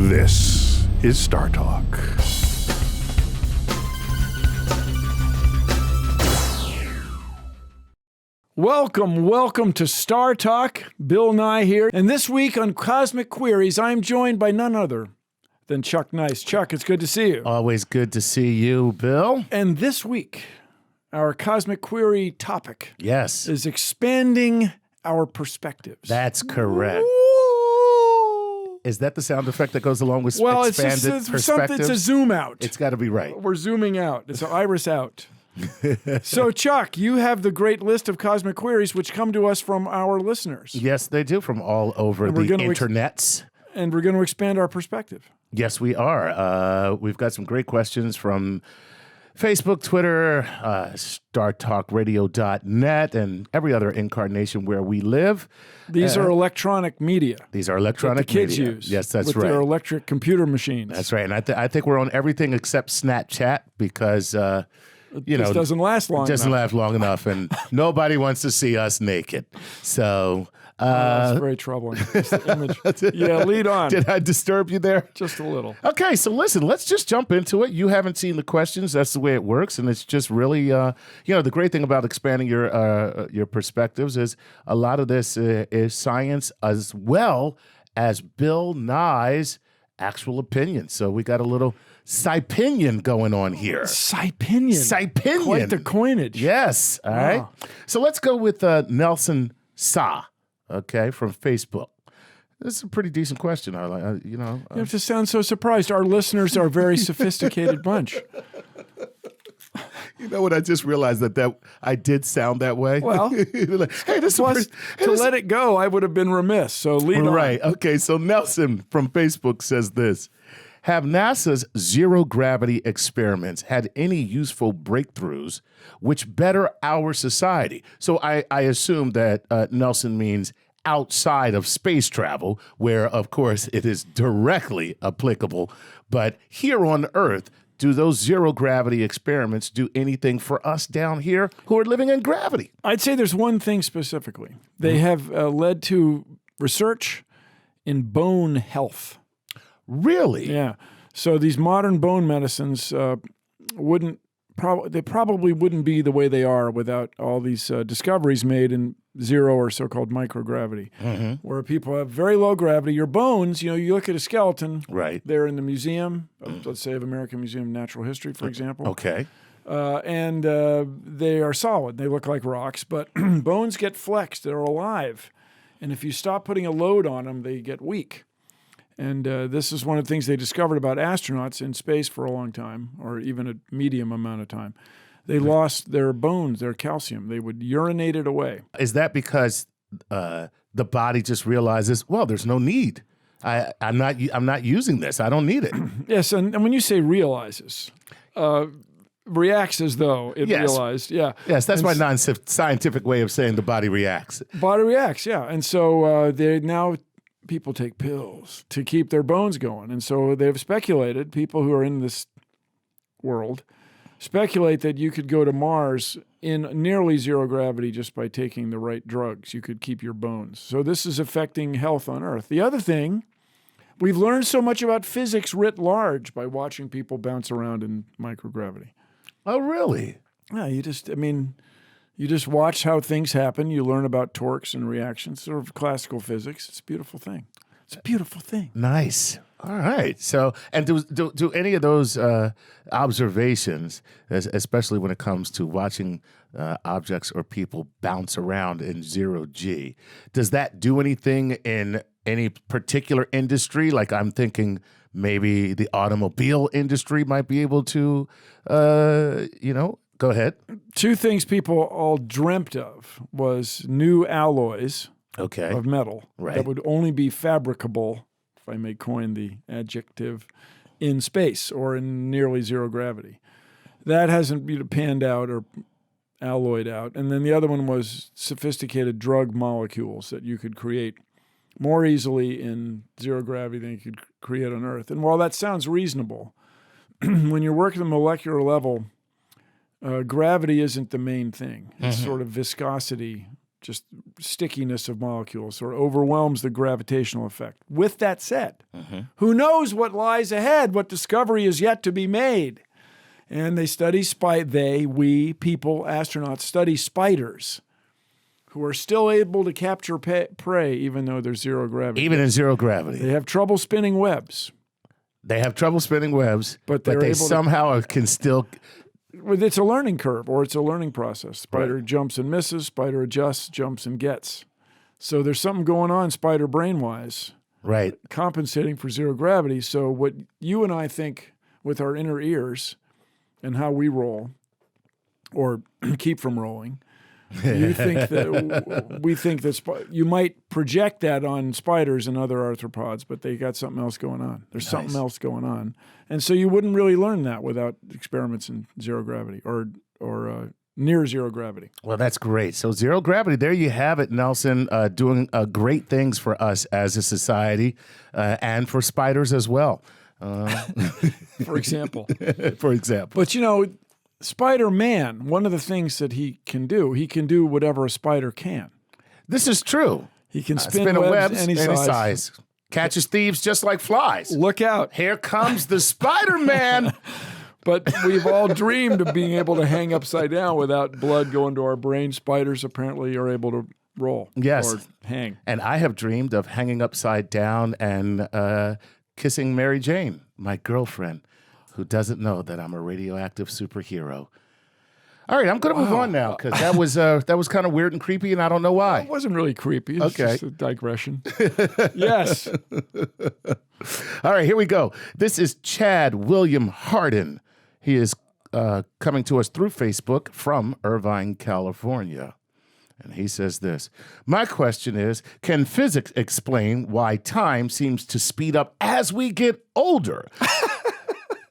This is StarTalk. Welcome to StarTalk. Bill Nye here. And this week on Cosmic Queries, I'm joined by none other than Chuck Nice. Chuck, it's good to see you. Always good to see you, Bill. And this week, our Cosmic Query topic is expanding our perspectives. That's correct. Ooh. Is that the sound effect that goes along with expanded perspectives? It's a zoom out. It's got to be right. We're zooming out. It's an iris out. So, Chuck, you have the great list of cosmic queries which come to us from our listeners. Yes, they do, from all over the internets. And we're going to expand our perspective. Yes, we are. We've got some great questions from Facebook, Twitter, StarTalkRadio.net, and every other incarnation where we live. These are electronic media. These are electronic that the kids media. use. Yes, that's with right. Their electric computer machines. That's right. And I think we're on everything except Snapchat because... This doesn't last long enough. It doesn't last long enough, and nobody wants to see us naked. So that's very troubling. Just the image. Yeah, lead on. Did I disturb you there? Just a little. Okay, so listen, let's just jump into it. You haven't seen the questions. That's the way it works, and it's just really, the great thing about expanding your perspectives is a lot of this is science as well as Bill Nye's actual opinion. So we got a little Sci-pinion going on here. Sci-pinion. Quite the coinage. Yes. All right. So let's go with Nelson Sa, okay, from Facebook. This is a pretty decent question. You have to sound so surprised. Our listeners are a very sophisticated bunch. You know what? I just realized that I did sound that way. Well, like, hey, this plus, let it go, I would have been remiss. So lead on. Right. Okay. So Nelson from Facebook says this. Have NASA's zero-gravity experiments had any useful breakthroughs which better our society? So I assume that Nelson means outside of space travel, where, of course, it is directly applicable. But here on Earth, do those zero-gravity experiments do anything for us down here who are living in gravity? I'd say there's one thing specifically. They have led to research in bone health. Really? Yeah. So these modern bone medicines probably wouldn't be the way they are without all these discoveries made in zero or so-called microgravity, where people have very low gravity. Your bones, you look at a skeleton. Right. They're in the museum, let's say of American Museum of Natural History, for example. Okay. And they are solid. They look like rocks, but bones get flexed. They're alive. And if you stop putting a load on them, they get weak. And this is one of the things they discovered about astronauts in space for a long time, or even a medium amount of time. They lost their bones, their calcium. They would urinate it away. Is that because the body just realizes, well, there's no need. I'm not using this. I don't need it. Yes, and when you say realizes, reacts as though it realized. Yeah. Yes, that's my non-scientific way of saying the body reacts. Body reacts, yeah. And so people take pills to keep their bones going. And so they've speculated, people who are in this world, speculate that you could go to Mars in nearly zero gravity just by taking the right drugs. You could keep your bones. So this is affecting health on Earth. The other thing, we've learned so much about physics writ large by watching people bounce around in microgravity. Oh, really? Yeah, you just watch how things happen. You learn about torques and reactions, sort of classical physics. It's a beautiful thing. It's a beautiful thing. Nice. All right. So, and do any of those observations, especially when it comes to watching objects or people bounce around in zero G, does that do anything in any particular industry? Like I'm thinking maybe the automobile industry might be able to, go ahead. Two things people all dreamt of was new alloys of metal that would only be fabricable, if I may coin the adjective, in space or in nearly zero gravity. That hasn't panned out or alloyed out. And then the other one was sophisticated drug molecules that you could create more easily in zero gravity than you could create on Earth. And while that sounds reasonable, when you're working at the molecular level, gravity isn't the main thing. It's sort of viscosity just stickiness of molecules or overwhelms the gravitational effect. With that said, who knows what lies ahead, what discovery is yet to be made? And they study we, people, astronauts, study spiders who are still able to capture prey even though there's zero gravity. Even in zero gravity. They have trouble spinning webs. But they somehow can still... It's a learning curve, or it's a learning process. Spider jumps and misses, spider adjusts, jumps and gets. So there's something going on spider brain-wise. Right. Compensating for zero gravity. So what you and I think with our inner ears and how we roll, or keep from rolling, you think that we think that you might project that on spiders and other arthropods, but they got something else going on. There's something else going on, and so you wouldn't really learn that without experiments in zero gravity or near zero gravity. Well, that's great. So zero gravity, there you have it, Nelson, doing great things for us as a society and for spiders as well. For example. But Spider-Man, one of the things that he can do whatever a spider can. This is true. He can spin webs any size. Catches thieves just like flies. Look out. Here comes the Spider-Man. But we've all dreamed of being able to hang upside down without blood going to our brain. Spiders apparently are able to roll or hang. And I have dreamed of hanging upside down and kissing Mary Jane, my girlfriend, who doesn't know that I'm a radioactive superhero. All right, I'm going to move on now because that was kind of weird and creepy, and I don't know why. It wasn't really creepy. It's just a digression. Yes. All right, here we go. This is Chad William Hardin. He is coming to us through Facebook from Irvine, California. And he says this: my question is, can physics explain why time seems to speed up as we get older?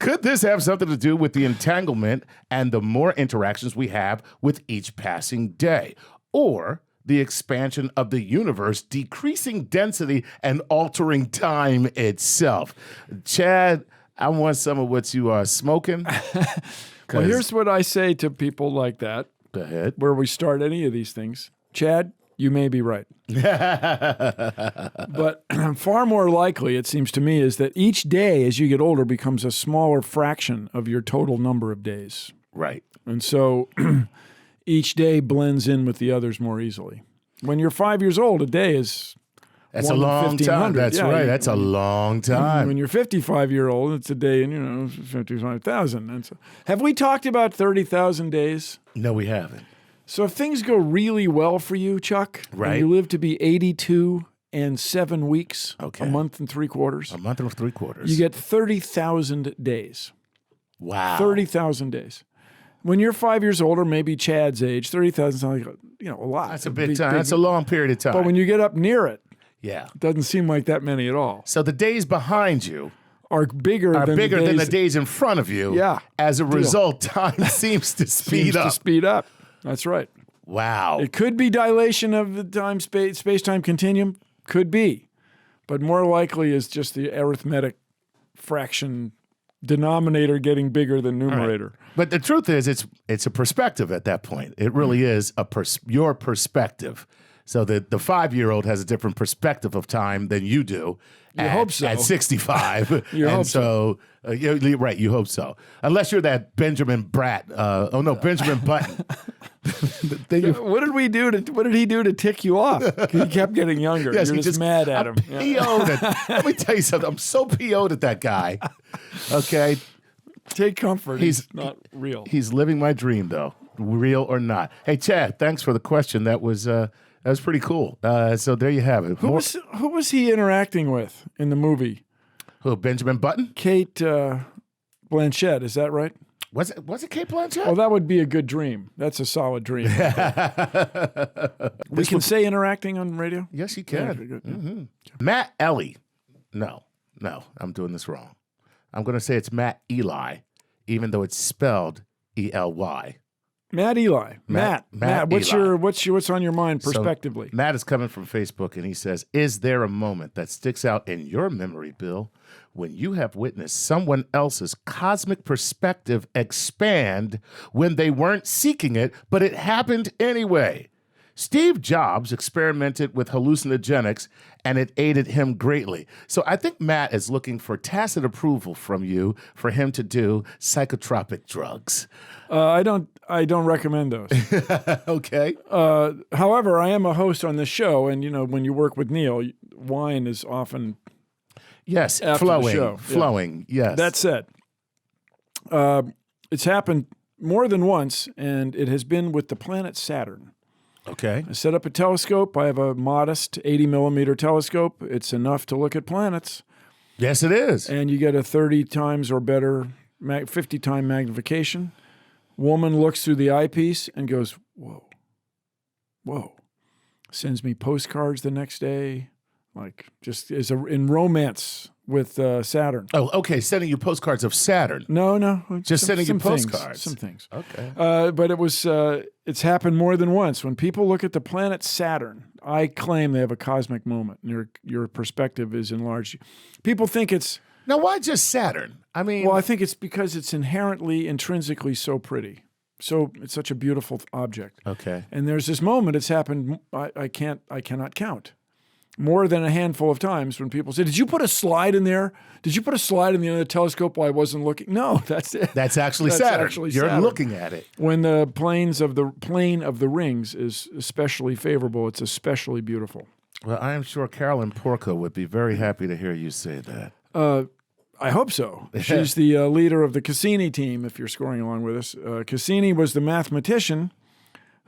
Could this have something to do with the entanglement and the more interactions we have with each passing day? Or the expansion of the universe, decreasing density and altering time itself? Chad, I want some of what you are smoking. Well, here's what I say to people like that. Go ahead. Where we start any of these things. Chad, you may be right. But far more likely, it seems to me, is that each day as you get older becomes a smaller fraction of your total number of days. Right. And so each day blends in with the others more easily. When you're 5 years old, a day is That's a long time. That's right. That's a long time. When you're 55-year-old, it's a day in, 55,000. And so, have we talked about 30,000 days? No, we haven't. So if things go really well for you, Chuck, and you live to be 82 and 7 weeks, a month and 3/4. A month and 3/4. You get 30,000 days. Wow. 30,000 days. When you're 5 years old, or maybe Chad's age, 30,000 sounds like a lot. That's a big time. That's a long period of time. But when you get up near it, it doesn't seem like that many at all. So the days behind you are bigger than the days in front of you. Yeah. As a result, time seems to speed up. That's right. Wow. It could be dilation of the time space-time continuum. Could be. But more likely is just the arithmetic fraction denominator getting bigger than numerator. Right. But the truth is, it's a perspective at that point. It really is your perspective. So the 5-year-old has a different perspective of time than you do. You hope so. At 65. You hope so. Right, you hope so. Unless you're that Benjamin Benjamin Button. What did he do to tick you off? He kept getting younger. Yes, you're just mad at him. Let me tell you something. I'm so PO'd at that guy. Okay. Take comfort. He's not real. He's living my dream, though, real or not. Hey, Chad, thanks for the question. That was pretty cool. So there you have it. Who was he interacting with in the movie? Who, Benjamin Button? Kate Blanchett, is that right? Was it Kate Blanchett? Well, that would be a good dream. That's a solid dream. We can say interacting on radio? Yes, you can. Mm-hmm. Matt Ellie. No, I'm doing this wrong. I'm going to say it's Matt Eli, even though it's spelled E-L-Y. Matt Eli. Matt. What's on your mind prospectively? So Matt is coming from Facebook, and he says, is there a moment that sticks out in your memory, Bill, when you have witnessed someone else's cosmic perspective expand when they weren't seeking it, but it happened anyway? Steve Jobs experimented with hallucinogenics, and it aided him greatly. So I think Matt is looking for tacit approval from you for him to do psychotropic drugs. I don't recommend those. Okay. However, I am a host on this show, and when you work with Neil, wine is often after flowing, the show. flowing. Yeah. Yes. That said, it's happened more than once, and it has been with the planet Saturn. Okay. I set up a telescope. I have a modest 80-millimeter telescope. It's enough to look at planets. Yes, it is. And you get a 30 times or better, 50-time magnification. Woman looks through the eyepiece and goes, whoa, whoa. Sends me postcards the next day, just in romance with Saturn. Oh, okay. Sending you postcards of Saturn. No. Just sending you things, postcards. some things. Okay. But it's happened more than once. When people look at the planet Saturn, I claim they have a cosmic moment. Your perspective is enlarged. People think it's... Now, why just Saturn? I mean... Well, I think it's because it's intrinsically so pretty. So it's such a beautiful object. Okay. And there's this moment, it's happened, I cannot count. More than a handful of times when people say, did you put a slide in there? Did you put a slide in the end of the telescope while I wasn't looking? No, that's it. That's actually Saturn. You're Saturn. looking at it. When the plane of the rings is especially favorable, it's especially beautiful. Well, I am sure Carolyn Porco would be very happy to hear you say that. I hope so. She's the leader of the Cassini team, if you're scoring along with us. Cassini was the mathematician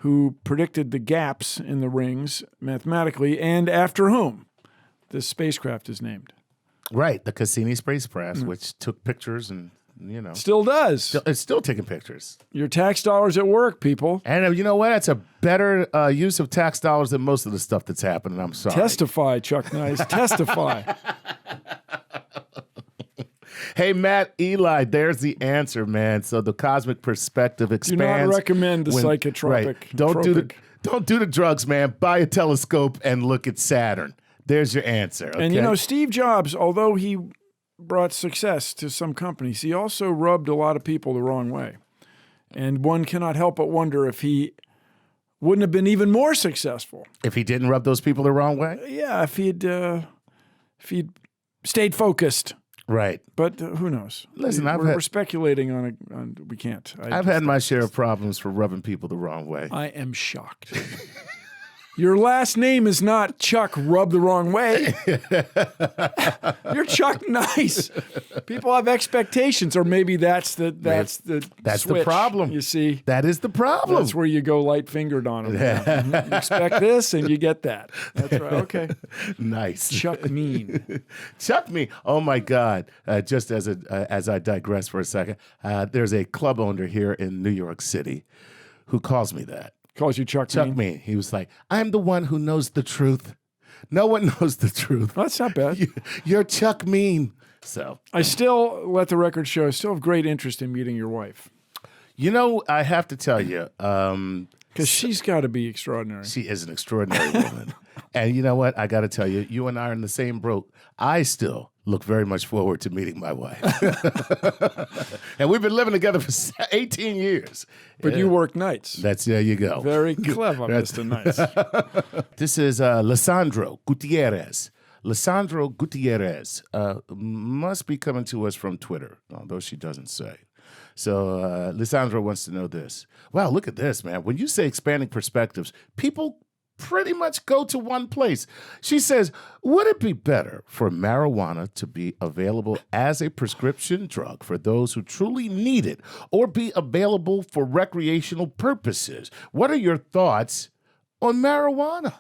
who predicted the gaps in the rings mathematically, and after whom this spacecraft is named. Right, the Cassini spacecraft, which took pictures and, Still does. It's still taking pictures. Your tax dollars at work, people. And you know what? It's a better use of tax dollars than most of the stuff that's happening. I'm sorry. Testify, Chuck Nice. Testify. Hey, Matt, Eli, there's the answer, man. So the cosmic perspective expands. Do not recommend the psychotropic. Right. Don't do the drugs, man. Buy a telescope and look at Saturn. There's your answer. Okay? And Steve Jobs, although he brought success to some companies, he also rubbed a lot of people the wrong way. And one cannot help but wonder if he wouldn't have been even more successful. If he didn't rub those people the wrong way? Yeah, if he'd stayed focused. Right. But who knows? Listen, we're speculating on we can't. I've had my share of problems for rubbing people the wrong way. I am shocked. Your last name is not Chuck Rub the Wrong Way. You're Chuck Nice. People have expectations, or maybe that's the switch, the problem. You see, that is the problem. That's where you go light fingered on them. You expect this, and you get that. That's right. Okay. Nice. Chuck Mean. Chuck Mean. Oh my God. Just as I digress for a second, there's a club owner here in New York City who calls me that. Calls you Chuck Mean. He was like, I'm the one who knows the truth. No one knows the truth. Well, that's not bad. You're Chuck Mean. So I still, let the record show, I still have great interest in meeting your wife. I have to tell you. Because she's got to be extraordinary. She is an extraordinary woman. And you know what? I got to tell you, you and I are in the same boat. I still look very much forward to meeting my wife. And we've been living together for 18 years. But you work nights. There you go. Very clever, Mr. Nice. This is Lisandro Gutierrez. Lisandro Gutierrez must be coming to us from Twitter, although she doesn't say. So Lisandro wants to know this. Wow, look at this, man. When you say expanding perspectives, people pretty much go to one place. She says, would it be better for marijuana to be available as a prescription drug for those who truly need it, or be available for recreational purposes? What are your thoughts on marijuana?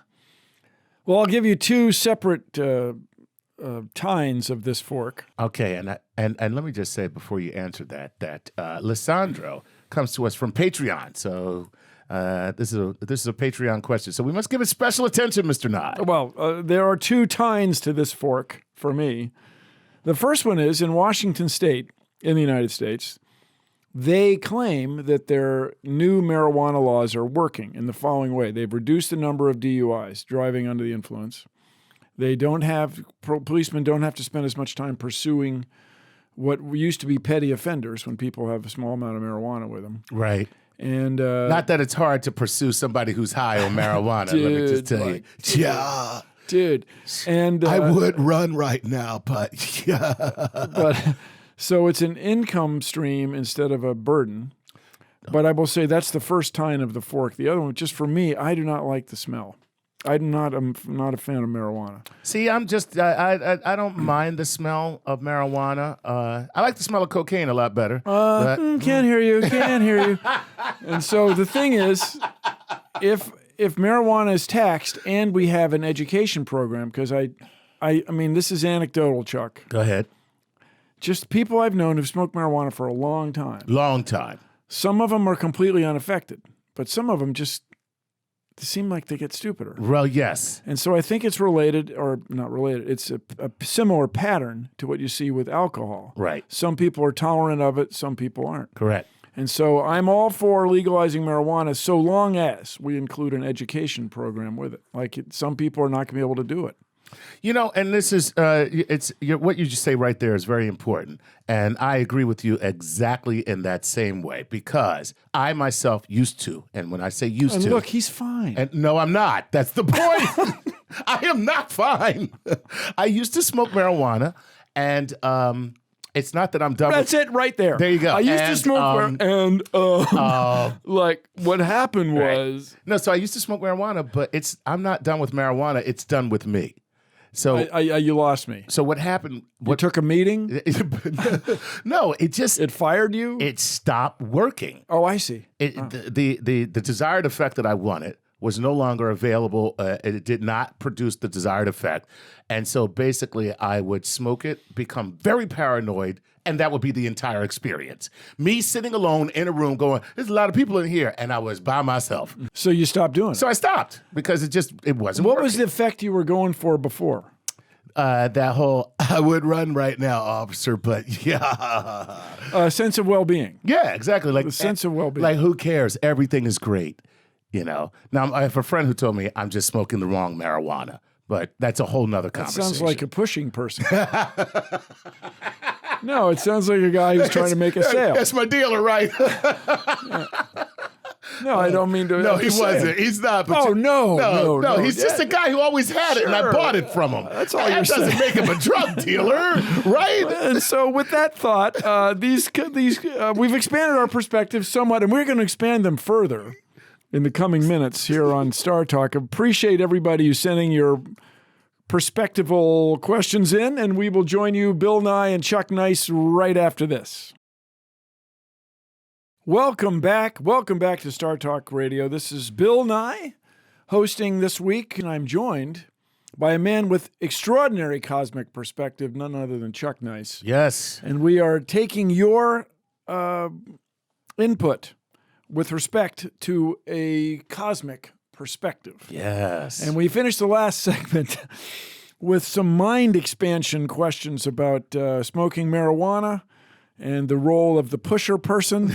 Well, I'll give you two separate tines of this fork. Okay, and let me just say before you answer that Lisandro comes to us from Patreon. So this is a Patreon question. So we must give it special attention, Mr. Nye. Well, there are two tines to this fork for me. The first one is in Washington State, in the United States, they claim that their new marijuana laws are working in the following way. They've reduced the number of DUIs, driving under the influence. Policemen don't have to spend as much time pursuing what used to be petty offenders when people have a small amount of marijuana with them. Right. And not that it's hard to pursue somebody who's high on marijuana. Dude, let me just tell you. Yeah. Dude. And I would run right now, but yeah. But so it's an income stream instead of a burden. But I will say that's the first tine of the fork. The other one, just for me, I do not like the smell. I'm not a fan of marijuana. See, I'm just I don't mind the smell of marijuana. I like the smell of cocaine a lot better. Can't hear you. And so the thing is, if marijuana is taxed and we have an education program, because I mean this is anecdotal, Chuck. Go ahead. Just people I've known who've smoked marijuana for a long time. Long time. Some of them are completely unaffected, but some of them just seem like they get stupider. Well, yes. And so I think it's related, or not related, it's a similar pattern to what you see with alcohol. Right. Some people are tolerant of it, some people aren't. Correct. And so I'm all for legalizing marijuana so long as we include an education program with it. Like some people are not going to be able to do it. You know, and this is what you just say right there is very important. And I agree with you exactly in that same way, because I myself used to, and when I say used to. Look, he's fine. And no, I'm not. That's the point. I am not fine. I used to smoke marijuana, and it's not that I'm done. That's it right there. There you go. I used to smoke like what happened was. No, so I used to smoke marijuana, but I'm not done with marijuana. It's done with me. So you lost me. So what happened? You took a meeting? No, it fired you? It stopped working. Oh, I see. The desired effect that I wanted was no longer available. It did not produce the desired effect. And so basically I would smoke it, become very paranoid, and that would be the entire experience. Me sitting alone in a room going, there's a lot of people in here, and I was by myself. So you stopped doing it? So I stopped because it wasn't What working. was the effect you were going for before? That whole, I would run right now, officer, but yeah. A sense of well-being. Yeah, exactly. Like the sense of well-being. Like, who cares? Everything is great, you know? Now, I have a friend who told me I'm just smoking the wrong marijuana, but that's a whole nother conversation. Sounds like a pushing person. No, it sounds like a guy who's trying to make a sale. That's my dealer, right? No, I don't mean to. No, he wasn't. He's not. Oh, no. He's just a guy who always had it, and I bought it from him. That's all you're saying. That doesn't make him a drug dealer, right? And so, with that thought, we've expanded our perspectives somewhat, and we're going to expand them further in the coming minutes here on StarTalk. Appreciate everybody who's sending your perspectival questions in, and we will join you, Bill Nye and Chuck Nice, right after this. Welcome back to StarTalk Radio. This is Bill Nye hosting this week, and I'm joined by a man with extraordinary cosmic perspective, none other than Chuck Nice. Yes. And we are taking your input with respect to a cosmic perspective. Yes. And we finished the last segment with some mind expansion questions about smoking marijuana and the role of the pusher person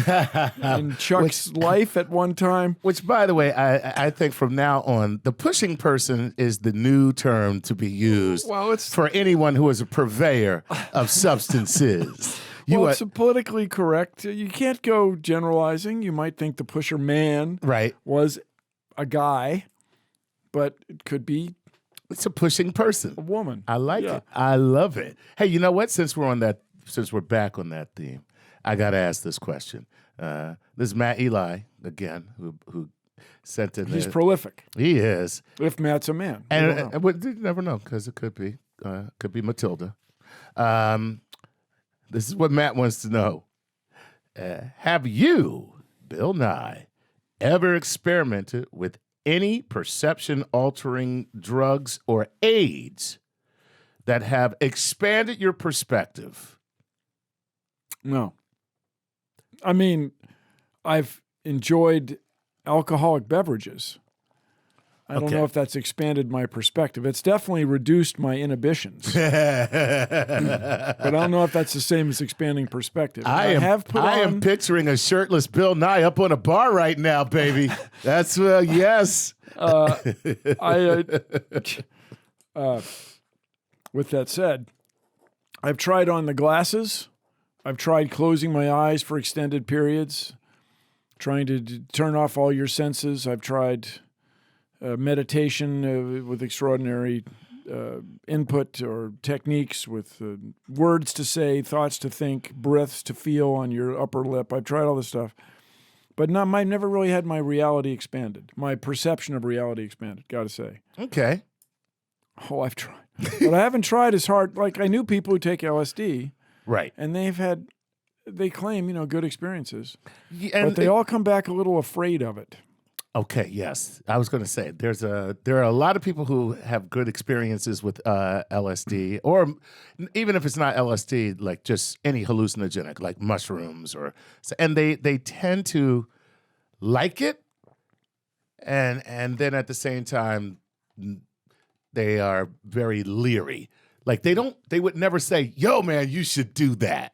in Chuck's life at one time. Which, by the way, I think from now on, the pushing person is the new term to be used for anyone who is a purveyor of substances. It's politically correct. You can't go generalizing. You might think the pusher man was a guy, but it could be it's a pushing person. A woman. I like it. I love it. Hey, you know what? Since we're back on that theme, I got to ask this question. This is Matt Eli again, who sent in. He's prolific. He is. If Matt's a man, and you never know because it could be Matilda. This is what Matt wants to know. Have you, Bill Nye, ever experimented with any perception-altering drugs or aids that have expanded your perspective? No. I mean, I've enjoyed alcoholic beverages. I don't know if that's expanded my perspective. It's definitely reduced my inhibitions. But I don't know if that's the same as expanding perspective. I am picturing a shirtless Bill Nye up on a bar right now, baby. That's yes. With that said, I've tried on the glasses. I've tried closing my eyes for extended periods. trying to turn off all your senses. I've tried meditation with extraordinary input or techniques with words to say, thoughts to think, breaths to feel on your upper lip. I've tried all this stuff. But I've never really had my reality expanded, my perception of reality expanded, got to say. Okay. Oh, I've tried. But I haven't tried as hard. Like, I knew people who take LSD. Right. And they claim, good experiences. Yeah, but they all come back a little afraid of it. Okay, yes. I was going to say, there are a lot of people who have good experiences with LSD, or even if it's not LSD, like just any hallucinogenic, like mushrooms, and they tend to like it, and then at the same time, they are very leery. Like they would never say, "Yo, man, you should do that."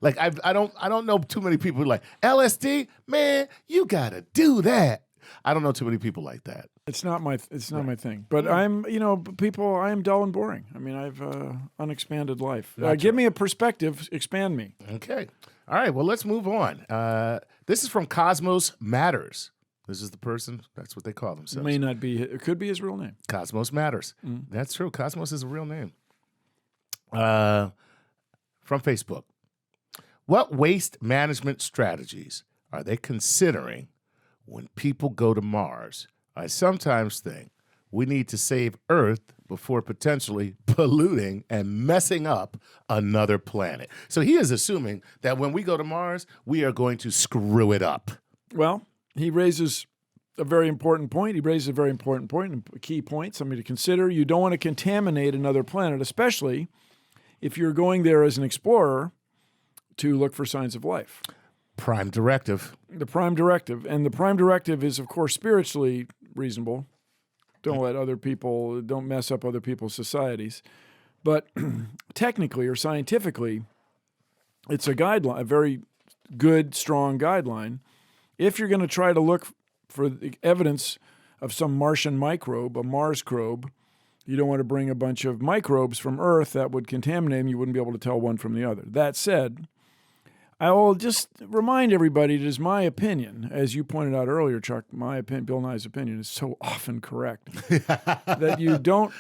Like I don't know too many people who are like LSD, man, you gotta do that. I don't know too many people like that. It's not my thing. But I am dull and boring. I mean, I've unexpanded life. Give me a perspective, expand me. Okay. All right, well, let's move on. This is from Cosmos Matters. This is the person, that's what they call themselves. May not be, it could be his real name. Cosmos Matters. That's true. Cosmos is a real name. From Facebook. What waste management strategies are they considering when people go to Mars? I sometimes think we need to save Earth before potentially polluting and messing up another planet. So he is assuming that when we go to Mars, we are going to screw it up. Well, he raises a very important point. A key point, something to consider. You don't want to contaminate another planet, especially if you're going there as an explorer to look for signs of life. Prime directive. The prime directive. And the prime directive is, of course, spiritually reasonable. Don't mess up other people's societies. But technically or scientifically, it's a guideline, a very good, strong guideline. If you're going to try to look for the evidence of some Martian microbe, a Marscrobe, you don't want to bring a bunch of microbes from Earth that would contaminate them. You wouldn't be able to tell one from the other. That said, I will just remind everybody it is my opinion, as you pointed out earlier, Chuck, Bill Nye's opinion is so often correct, that you don't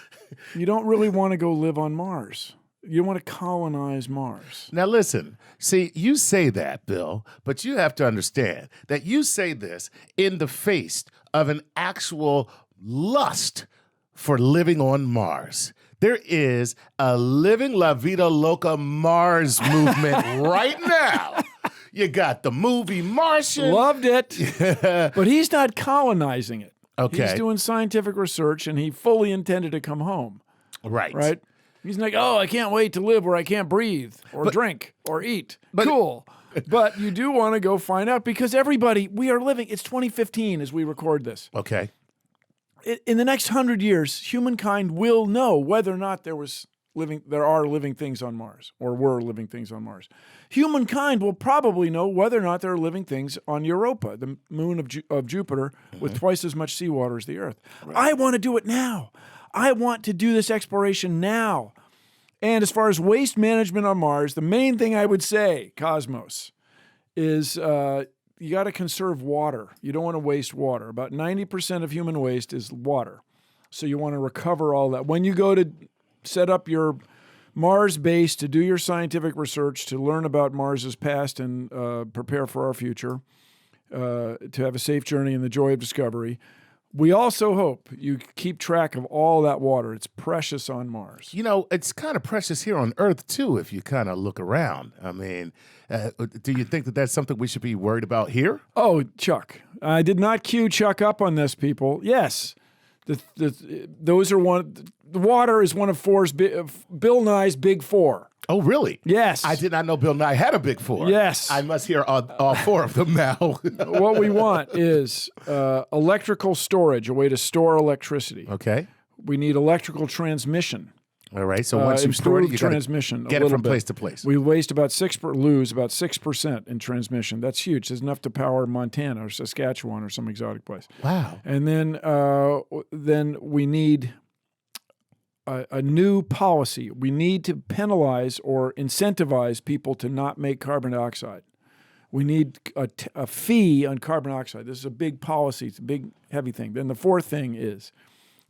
really want to go live on Mars. You don't want to colonize Mars. Now listen, see, you say that, Bill, but you have to understand that you say this in the face of an actual lust for living on Mars. There is a living La Vida Loca Mars movement right now. You got the movie Martian. Loved it. But he's not colonizing it. Okay. He's doing scientific research, and he fully intended to come home. Right. Right? He's like, I can't wait to live where I can't breathe or drink or eat. Cool. But you do want to go find out because we are living, it's 2015 as we record this. Okay. In the next 100 years, humankind will know whether or not there are living things on Mars or were living things on Mars. Humankind will probably know whether or not there are living things on Europa, the moon of Jupiter, with twice as much seawater as the Earth. Right. I want to do it now. I want to do this exploration now. And as far as waste management on Mars, the main thing I would say, Cosmos, is you got to conserve water. You don't want to waste water. About 90% of human waste is water. So you want to recover all that. When you go to set up your Mars base to do your scientific research, to learn about Mars's past and prepare for our future, to have a safe journey and the joy of discovery, we also hope you keep track of all that water. It's precious on Mars. You know, it's kind of precious here on Earth, too, if you kind of look around. I mean, do you think that that's something we should be worried about here? Oh, Chuck. I did not cue Chuck up on this, people. Yes. Those are the water is one of Bill Nye's big four. Oh, really? Yes. I did not know Bill Nye had a big four. Yes. I must hear all four of them now. What we want is electrical storage, a way to store electricity. Okay. We need electrical transmission. All right. So once you store it, you transmission, get it from place to place. We lose about 6% in transmission. That's huge. It's enough to power Montana or Saskatchewan or some exotic place. Wow. And then we need a new policy. We need to penalize or incentivize people to not make carbon dioxide. We need a fee on carbon dioxide. This is a big policy. It's a big, heavy thing. Then the fourth thing is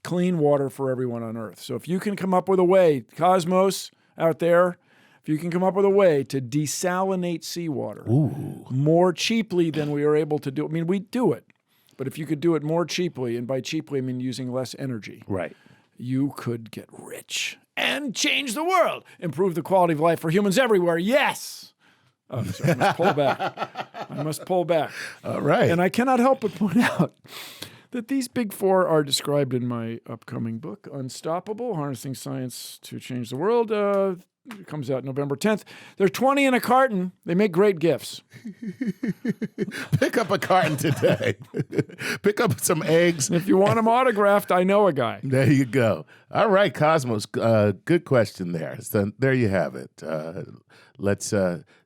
clean water for everyone on Earth. So if you can come up with a way, Cosmos out there, if you can come up with a way to desalinate seawater more cheaply than we are able to do, I mean, we do it, but if you could do it more cheaply, and by cheaply I mean using less energy, right, you could get rich and change the world, improve the quality of life for humans everywhere. Yes. Oh, sorry, I must pull back. I must pull back. All right. And I cannot help but point out that these big four are described in my upcoming book, Unstoppable, Harnessing Science to Change the World. It comes out November 10th. They're 20 in a carton. They make great gifts. Pick up a carton today. Pick up some eggs. If you want them autographed, I know a guy. There you go. All right, Cosmos. Good question there. So there you have it. Let's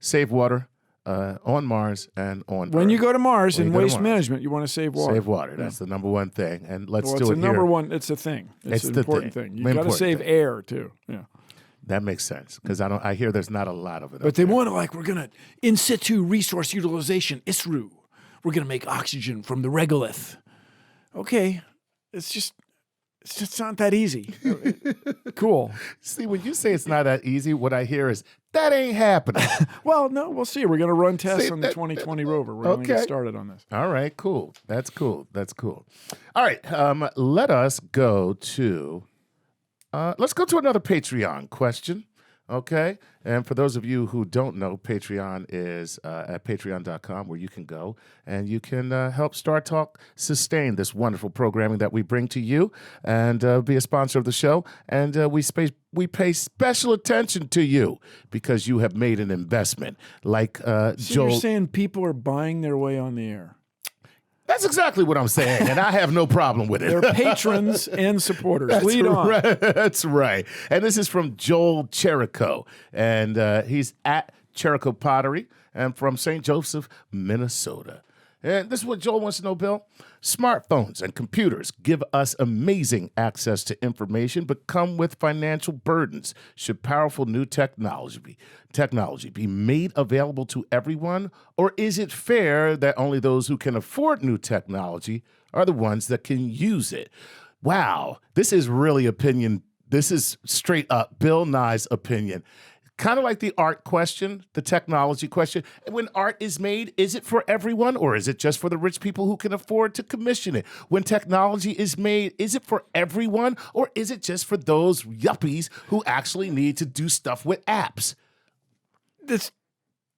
save water on Mars and on When Earth. you go to Mars in waste management, you want to save water. Save water. That's the number one thing. And let's do it it's number one. It's a thing. It's an important thing. You got to save air too. Yeah. That makes sense because I hear there's not a lot of it. But they want to we're going to in situ resource utilization, ISRU. We're going to make oxygen from the regolith. Okay, it's just not that easy. Cool. See, when you say it's not that easy, what I hear is that ain't happening. Well, no, we'll see. We're going to run tests on the 2020 rover. We're going to get started on this. All right, cool. That's cool. All right, let us go to. Let's go to another Patreon question, okay? And for those of you who don't know, Patreon is at patreon.com where you can go and you can help StarTalk sustain this wonderful programming that we bring to you and be a sponsor of the show. And we pay special attention to you because you have made an investment. Like so Joel. You're saying people are buying their way on the air. That's exactly what I'm saying, and I have no problem with it. They're patrons and supporters. Lead on. Right. That's right. And this is from Joel Cherico, and he's at Cherico Pottery and from St. Joseph, Minnesota. And this is what Joel wants to know, Bill. Smartphones and computers give us amazing access to information, but come with financial burdens. Should powerful new technology be made available to everyone, or is it fair that only those who can afford new technology are the ones that can use it? Wow, this is really opinion. This is straight up Bill Nye's opinion. Kind of like the art question, the technology question. When art is made, is it for everyone or is it just for the rich people who can afford to commission it? When technology is made, is it for everyone or is it just for those yuppies who actually need to do stuff with apps?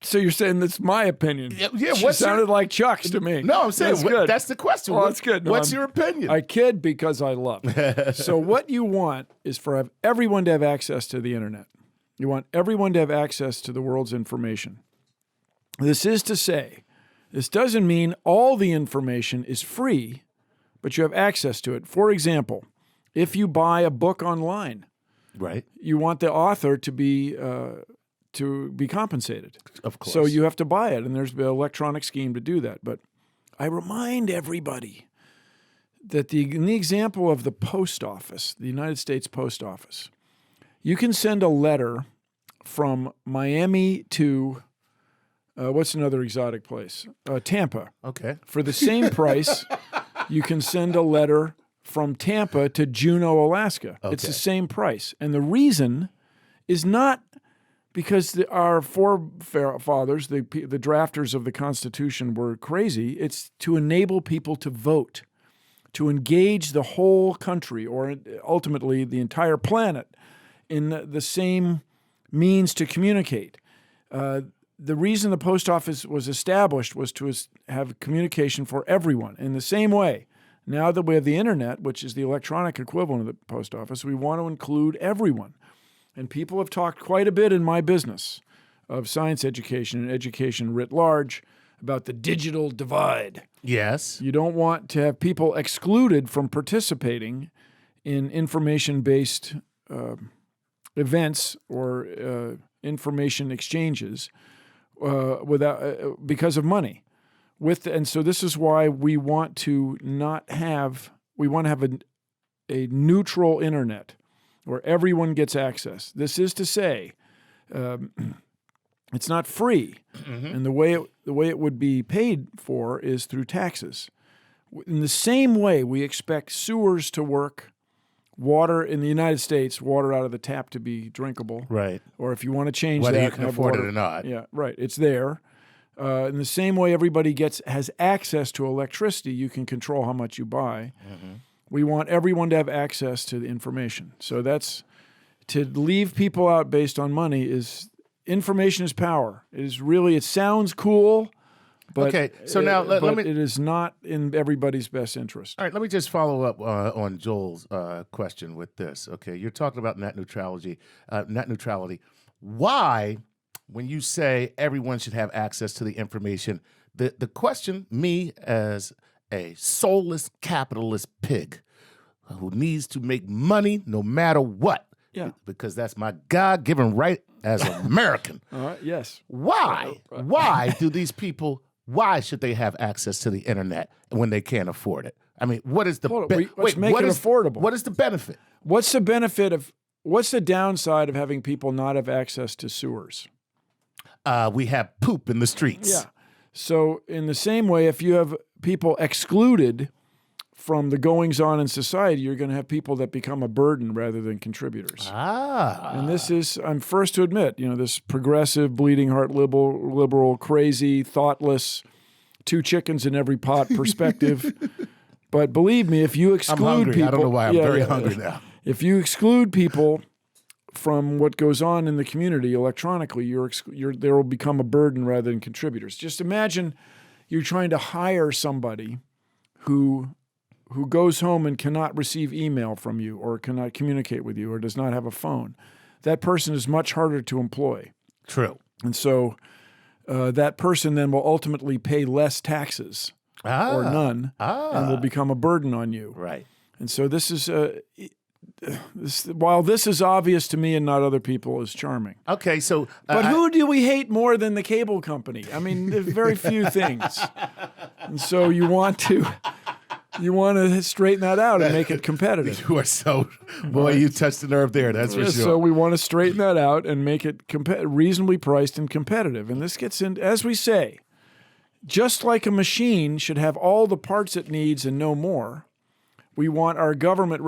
So you're saying that's my opinion? Yeah. What sounded like Chuck's to me. No, I'm saying that's the question. Well, that's good. No, what's your opinion? I kid because I love. So what you want is for everyone to have access to the internet. You want everyone to have access to the world's information. This is to say, this doesn't mean all the information is free, but you have access to it. For example, if you buy a book online, right, you want the author to be compensated. Of course. So you have to buy it, and there's an electronic scheme to do that. But I remind everybody that in the example of the post office, the United States Post Office, you can send a letter from Miami to, what's another exotic place? Tampa. Okay. For the same price, you can send a letter from Tampa to Juneau, Alaska. Okay. It's the same price. And the reason is not because our forefathers, the drafters of the Constitution, were crazy. It's to enable people to vote, to engage the whole country, or ultimately the entire planet, in the same means to communicate. The reason the post office was established was to have communication for everyone. In the same way, now that we have the internet, which is the electronic equivalent of the post office, we want to include everyone. And people have talked quite a bit in my business of science education and education writ large about the digital divide. Yes. You don't want to have people excluded from participating in information-based events or information exchanges because of money. And so this is why we want to have a neutral internet where everyone gets access. This is to say, It's not free. And the way it would be paid for is through taxes. In the same way, we expect sewers to work, water in the United States, water out of the tap to be drinkable. Right. Or if you want to change whether that, you can afford it or not. Yeah, right. It's there. In the same way everybody has access to electricity, you can control how much you buy. We want everyone to have access to the information. So that's to leave people out based on money information is power. It sounds cool, but okay. So now let me. It is not in everybody's best interest. All right. Let me just follow up on Joel's question with this. Okay, you're talking about net neutrality. Why, when you say everyone should have access to the information, the question, me as a soulless capitalist pig who needs to make money no matter what, because that's my God-given right as an American. All right. Yes. Why? Why do these people? Why should they have access to the internet when they can't afford it? I mean, what is the let's make it affordable. What is the benefit? What's the downside of having people not have access to sewers? We have poop in the streets. Yeah. So in the same way, if you have people excluded from the goings-on in society, you're going to have people that become a burden rather than contributors. And this is, I'm first to admit, this progressive, bleeding heart, liberal, crazy, thoughtless, two chickens in every pot perspective. But believe me, if you exclude people... I don't know why I'm very hungry now. If you exclude people from what goes on in the community electronically, there will become a burden rather than contributors. Just imagine you're trying to hire somebody who goes home and cannot receive email from you or cannot communicate with you or does not have a phone. That person is much harder to employ. True. And so that person then will ultimately pay less taxes or none and will become a burden on you. Right. And so this is... while this is obvious to me and not other people, is charming. Okay, so... but who do we hate more than the cable company? I mean, there's very few things. And so you want to straighten that out and make it competitive. You are so... Boy, you touched the nerve there, that's for sure. So we want to straighten that out and make it reasonably priced and competitive. And this gets in, as we say, just like a machine should have all the parts it needs and no more, we want our government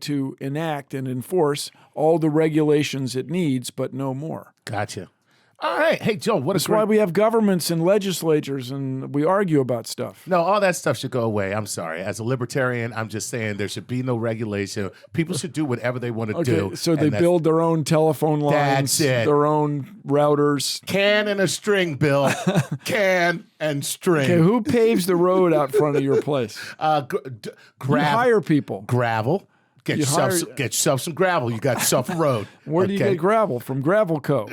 to enact and enforce all the regulations it needs, but no more. Gotcha. All right. Hey, Joe, That's why we have governments and legislatures and we argue about stuff. No, all that stuff should go away. I'm sorry. As a libertarian, I'm just saying there should be no regulation. People should do whatever they want to do. So they build their own telephone lines, their own routers. Can and a string, Bill. Can and string. Okay, who paves the road out front of your place? You hire people. Gravel. Get yourself some gravel. You got yourself a road. Where do you get gravel? From Gravel Co.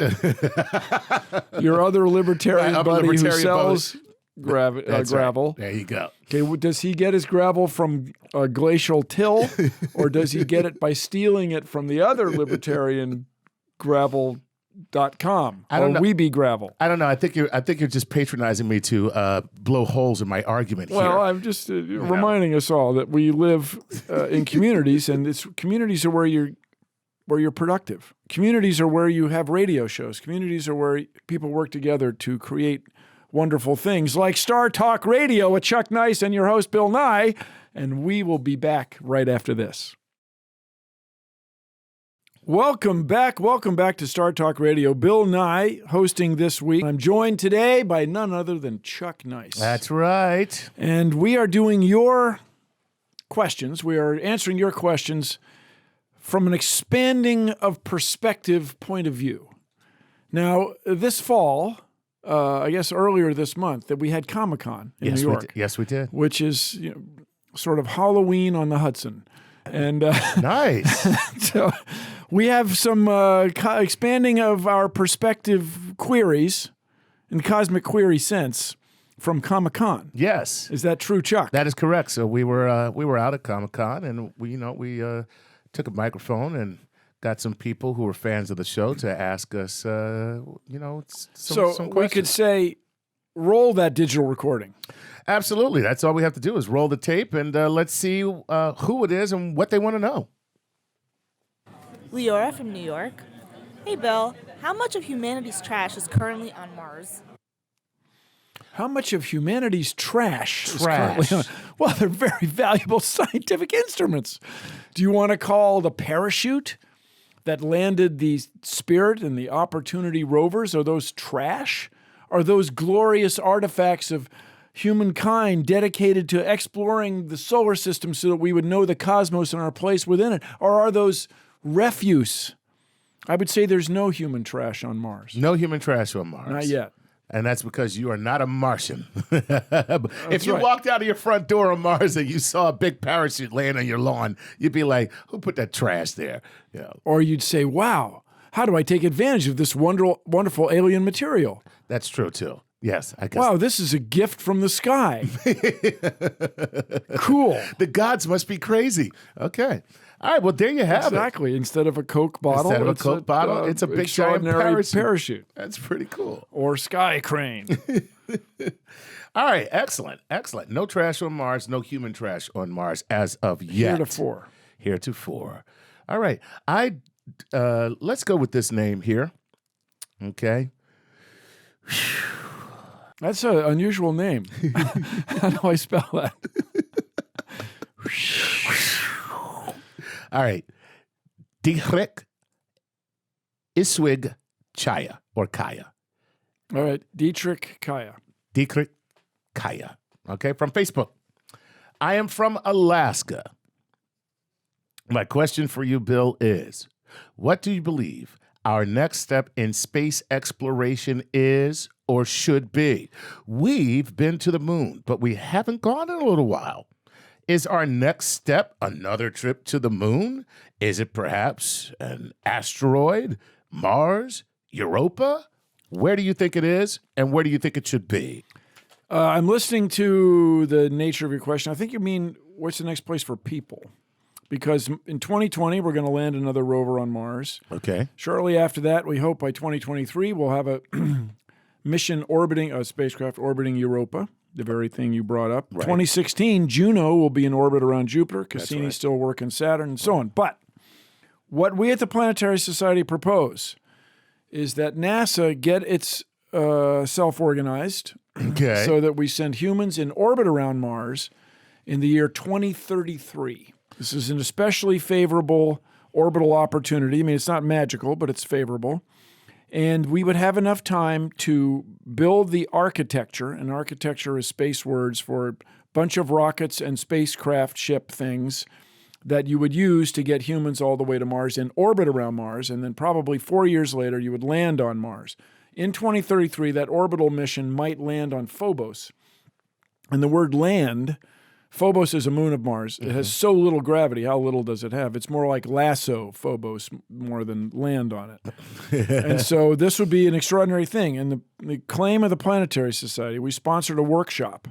Your other libertarian buddy who sells gravel. There you go. Okay, does he get his gravel from Glacial Till, or does he get it by stealing it from the other libertarian gravel.com? I don't know. Weeby Gravel. I don't know. I think you're just patronizing me to blow holes in my argument here. Well, I'm just reminding us all that we live in communities, and communities are where you're productive. Communities are where you have radio shows. Communities are where people work together to create wonderful things like StarTalk Radio with Chuck Nice and your host Bill Nye, and we will be back right after this. Welcome back to StarTalk Radio. Bill Nye hosting this week. I'm joined today by none other than Chuck Nice. That's right. And we are doing your questions. We are answering your questions from an expanding of perspective point of view. Now, this fall, I guess earlier this month, that we had Comic-Con in New York. Yes, we did. Which is sort of Halloween on the Hudson. And nice. So we have some expanding of our perspective queries in cosmic query sense from Comic-Con. Yes. Is that true, Chuck? That is correct. So we were out at Comic-Con, and we took a microphone and got some people who were fans of the show to ask us some questions. We could say, roll that digital recording. Absolutely. That's all we have to do is roll the tape, and let's see who it is and what they want to know. Leora from New York. Hey, Bill. How much of humanity's trash is currently on Mars? How much of humanity's trash is currently on? Well, they're very valuable scientific instruments. Do you want to call the parachute that landed the Spirit and the Opportunity rovers, are those trash? Are those glorious artifacts of humankind dedicated to exploring the solar system so that we would know the cosmos and our place within it? Or are those refuse? I would say there's no human trash on Mars. No human trash on Mars. Not yet. And that's because you are not a Martian. If you walked out of your front door on Mars and you saw a big parachute laying on your lawn, you'd be like, who put that trash there? You know. Or you'd say, wow, how do I take advantage of this wonderful alien material? That's true, too. Yes, I guess. Wow, this is a gift from the sky. Cool. The gods must be crazy. Okay. All right, well, there you have it. Exactly. Instead of a Coke bottle, it's a big giant parachute. That's pretty cool. Or sky crane. All right, excellent. No trash on Mars, no human trash on Mars as of yet. Heretofore. All right, let's go with this name here. Okay. That's an unusual name. How do I spell that? All right. Dietrich Iswig Chaya or Kaya. All right. Dietrich Kaya. Okay, from Facebook. I am from Alaska. My question for you, Bill, is what do you believe our next step in space exploration is or should be? We've been to the moon, but we haven't gone in a little while. Is our next step another trip to the moon? Is it perhaps an asteroid, Mars, Europa? Where do you think it is, and where do you think it should be? I'm listening to the nature of your question. I think you mean what's the next place for people? Because in 2020, we're going to land another rover on Mars. Okay. Shortly after that, we hope by 2023, we'll have a spacecraft orbiting Europa. The very thing you brought up. Right. 2016, Juno will be in orbit around Jupiter. Cassini's still working Saturn, and so on. But what we at the Planetary Society propose is that NASA get its self-organized so that we send humans in orbit around Mars in the year 2033. This is an especially favorable orbital opportunity. I mean, it's not magical, but it's favorable. And we would have enough time to build the architecture, and architecture is space words for a bunch of rockets and spacecraft ship things that you would use to get humans all the way to Mars and orbit around Mars, and then probably 4 years later you would land on Mars. In 2033, that orbital mission might land on Phobos. And the word land, Phobos is a moon of Mars. It has so little gravity. How little does it have? It's more like lasso Phobos more than land on it. And so this would be an extraordinary thing. And the claim of the Planetary Society, we sponsored a workshop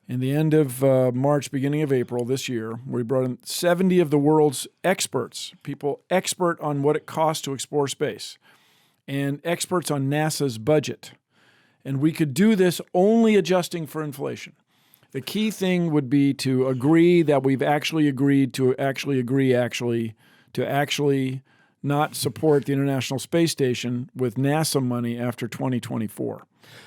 in the end of March, beginning of April this year. We brought in 70 of the world's experts, people expert on what it costs to explore space, and experts on NASA's budget. And we could do this only adjusting for inflation. The key thing would be to agree that we've actually agreed to actually not support the International Space Station with NASA money after 2024.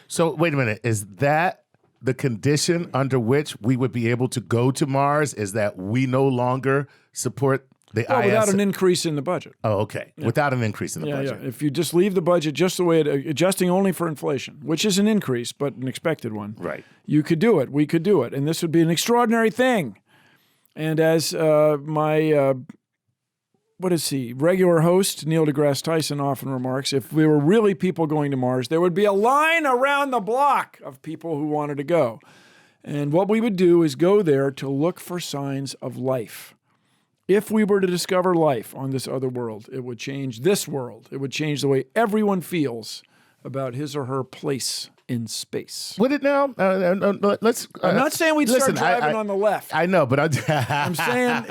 So wait a minute. Is that the condition under which we would be able to go to Mars? Is that we no longer support the IS? Without an increase in the budget. Oh, okay. Yeah. Without an increase in the budget. Yeah. If you just leave the budget just the way adjusting only for inflation, which is an increase, but an expected one. Right. You could do it. We could do it. And this would be an extraordinary thing. And as my regular host, Neil deGrasse Tyson, often remarks, if we were really people going to Mars, there would be a line around the block of people who wanted to go. And what we would do is go there to look for signs of life. If we were to discover life on this other world, it would change this world. It would change the way everyone feels about his or her place in space. Would it now? Let's. I'm not saying we'd start driving on the left. I know, but I'm saying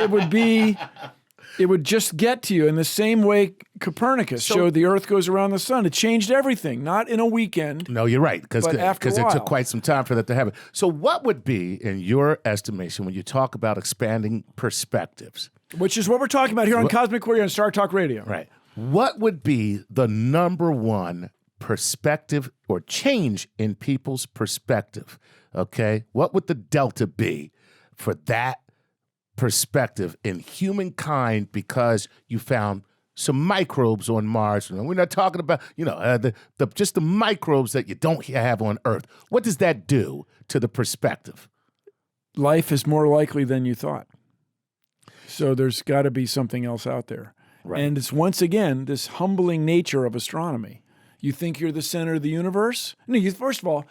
it would just get to you in the same way Copernicus showed the Earth goes around the sun. It changed everything, not in a weekend. No, you're right, because it took quite some time for that to happen. So what would be, in your estimation, when you talk about expanding perspectives? Which is what we're talking about here on Cosmic Query on StarTalk Radio. Right. What would be the number one perspective or change in people's perspective? Okay. What would the delta be for that perspective in humankind because you found some microbes on Mars? And we're not talking about, just the microbes that you don't have on Earth. What does that do to the perspective? Life is more likely than you thought. So there's got to be something else out there. Right. And it's once again this humbling nature of astronomy. You think you're the center of the universe? No, first of all,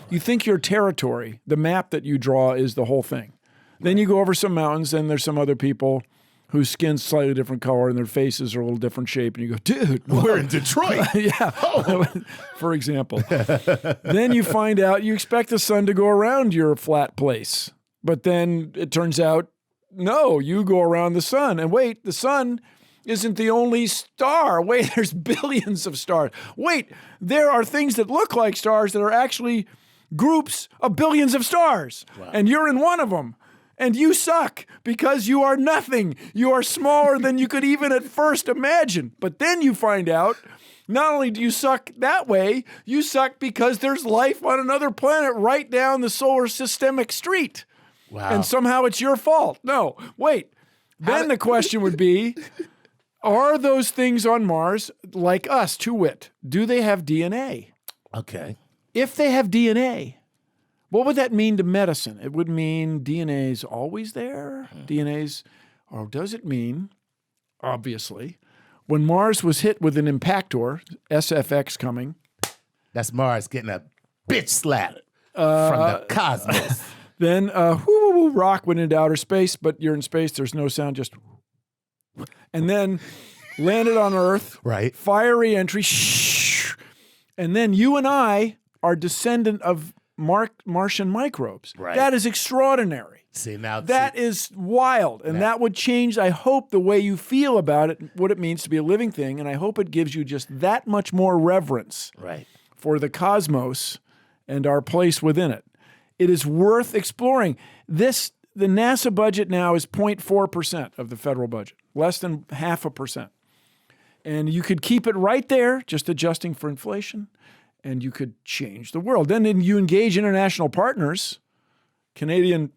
you think your territory, the map that you draw is the whole thing. Then you go over some mountains and there's some other people whose skin's slightly different color and their faces are a little different shape. And you go, dude, we're in Detroit. Yeah, for example. Then you find out you expect the sun to go around your flat place. But then it turns out, no, you go around the sun. And wait, the sun isn't the only star. Wait, there's billions of stars. Wait, there are things that look like stars that are actually groups of billions of stars. Wow. And you're in one of them. And you suck because you are nothing. You are smaller than you could even at first imagine. But then you find out, not only do you suck that way, you suck because there's life on another planet right down the solar systemic street. Wow. And somehow it's your fault. No, wait. Then the question would be, are those things on Mars like us, to wit? Do they have DNA? Okay. If they have DNA, what would that mean to medicine? It would mean DNA's always there. Or does it mean, obviously, when Mars was hit with an impactor, SFX coming. That's Mars getting a bitch slap from the cosmos. Then rock went into outer space, but you're in space, there's no sound, just. And then landed on Earth. Right. Fiery entry. And then you and I are descendant of Martian microbes. Right. That is extraordinary. See, now that is wild. And that would change, I hope, the way you feel about it, what it means to be a living thing. And I hope it gives you just that much more reverence for the cosmos and our place within it. It is worth exploring. The NASA budget now is 0.4% of the federal budget, less than 0.5%. And you could keep it right there, just adjusting for inflation. And you could change the world. Then you engage international partners, Canadian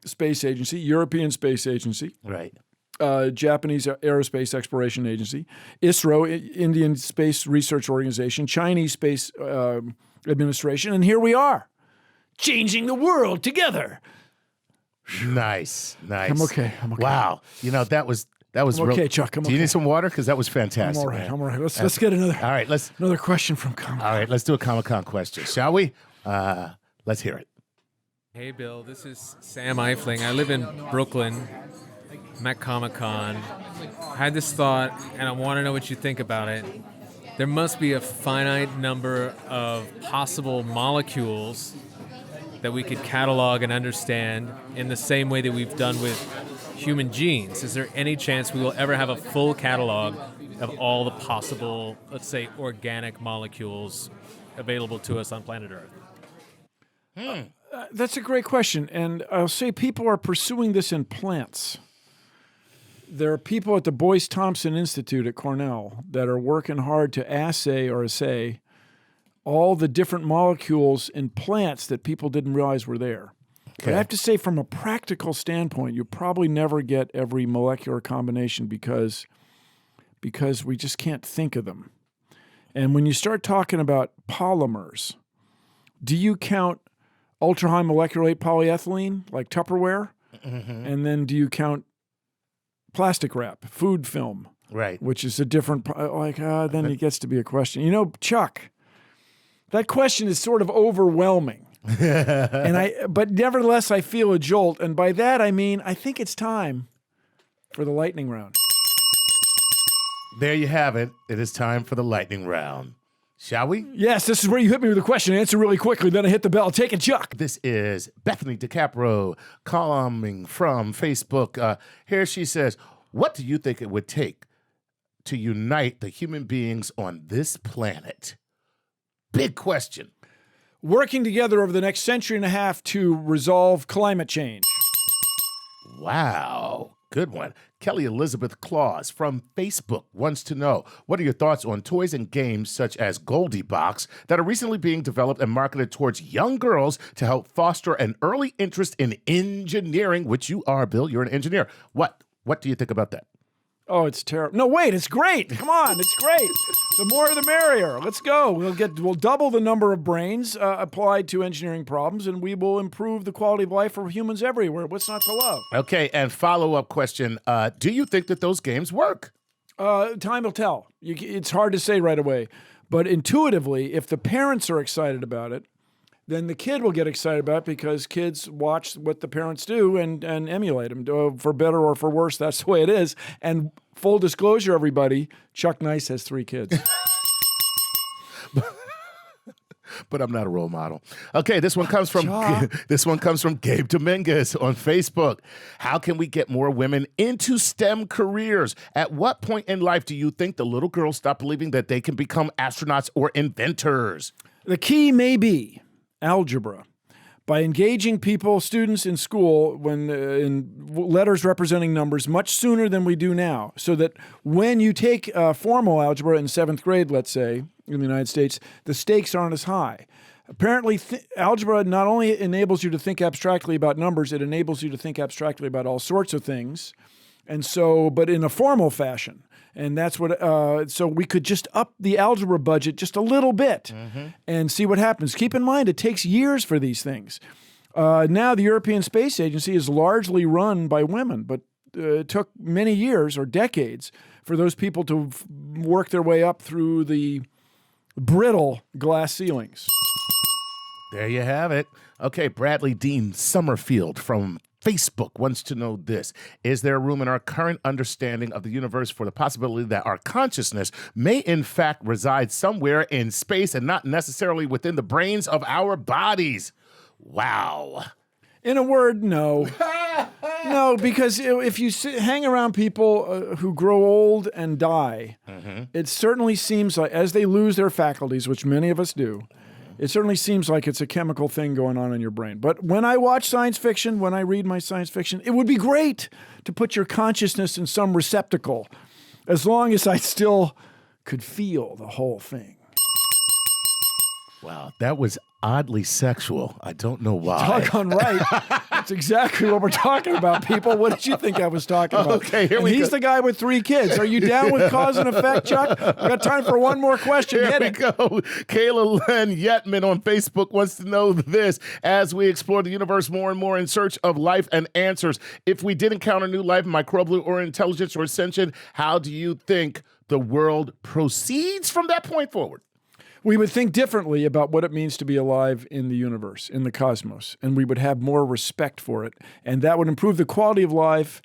Space Agency, European Space Agency, Japanese Aerospace Exploration Agency, ISRO, Indian Space Research Organization, Chinese Space Administration, and here we are, changing the world together. Nice. I'm okay. Wow. That was I'm okay, Chuck. Do you need some water? Because that was fantastic. I'm all right. Let's get another. All right, another question from Comic-Con. All right, let's do a Comic-Con question, shall we? Let's hear it. Hey, Bill. This is Sam Eifling. I live in Brooklyn. I'm at Comic-Con. I had this thought, and I want to know what you think about it. There must be a finite number of possible molecules that we could catalog and understand in the same way that we've done with human genes. Is there any chance we will ever have a full catalog of all the possible, let's say, organic molecules available to us on planet Earth? That's a great question. And I'll say people are pursuing this in plants. There are people at the Boyce Thompson Institute at Cornell that are working hard to assay all the different molecules in plants that people didn't realize were there. Okay. But I have to say, from a practical standpoint, you probably never get every molecular combination because we just can't think of them. And when you start talking about polymers, do you count ultra-high molecular weight polyethylene, like Tupperware? Mm-hmm. And then do you count plastic wrap, food film? Right. Which is a different, then it gets to be a question. Chuck, that question is sort of overwhelming. But nevertheless, I feel a jolt. And by that, I mean, I think it's time for the lightning round. There you have it. It is time for the lightning round. Shall we? Yes, this is where you hit me with a question. Answer really quickly, then I hit the bell. Take it, Chuck. This is Bethany DiCaprio calling from Facebook. Here she says, what do you think it would take to unite the human beings on this planet? Big question. Working together over the next century and a half to resolve climate change. Wow. Good one. Kelly Elizabeth Claus from Facebook wants to know, what are your thoughts on toys and games such as Goldie Box that are recently being developed and marketed towards young girls to help foster an early interest in engineering, which you are, Bill. You're an engineer. What do you think about that? Oh, it's terrible. No, wait, it's great. Come on, it's great. The more the merrier. Let's go. We'll double the number of brains applied to engineering problems, and we will improve the quality of life for humans everywhere. What's not to love? Okay, and follow-up question. Do you think that those games work? Time will tell. It's hard to say right away. But intuitively, if the parents are excited about it, then the kid will get excited about it because kids watch what the parents do and emulate them. For better or for worse, that's the way it is. And full disclosure, everybody, Chuck Nice has 3 kids. But I'm not a role model. Okay, this one comes from Gabe Dominguez on Facebook. How can we get more women into STEM careers? At what point in life do you think the little girls stop believing that they can become astronauts or inventors? The key may be algebra. By engaging students in school in letters representing numbers much sooner than we do now, so that when you take formal algebra in 7th grade, let's say, in the United States, the stakes aren't as high. Apparently, algebra not only enables you to think abstractly about numbers, it enables you to think abstractly about all sorts of things, but in a formal fashion. And that's what, so we could just up the algebra budget just a little bit and see what happens. Keep in mind, it takes years for these things. Now the European Space Agency is largely run by women, but it took many years or decades for those people to work their way up through the brittle glass ceilings. There you have it. Okay, Bradley Dean Summerfield from Facebook wants to know this. Is there room in our current understanding of the universe for the possibility that our consciousness may in fact reside somewhere in space and not necessarily within the brains of our bodies? Wow. In a word, no. No, because if you hang around people who grow old and die, it certainly seems like as they lose their faculties, which many of us do, it certainly seems like it's a chemical thing going on in your brain. But when I watch science fiction, when I read my science fiction, it would be great to put your consciousness in some receptacle, as long as I still could feel the whole thing. Wow, that was oddly sexual. I don't know why. Doggone right. That's exactly what we're talking about, people. What did you think I was talking about? Okay, here we go. He's the guy with 3 kids. Are you down with cause and effect, Chuck? I've got time for one more question. Here we go. Kayla Len Yetman on Facebook wants to know this. As we explore the universe more and more in search of life and answers, if we did encounter new life, microbial or intelligence or ascension, how do you think the world proceeds from that point forward? We would think differently about what it means to be alive in the universe, in the cosmos, and we would have more respect for it, and that would improve the quality of life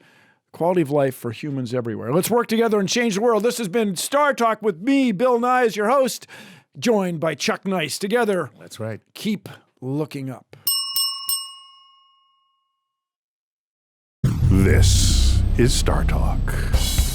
for humans everywhere. Let's work together and change the world. This has been StarTalk with me, Bill Nye, as your host, joined by Chuck Nice. Together, that's right. Keep looking up. This is StarTalk.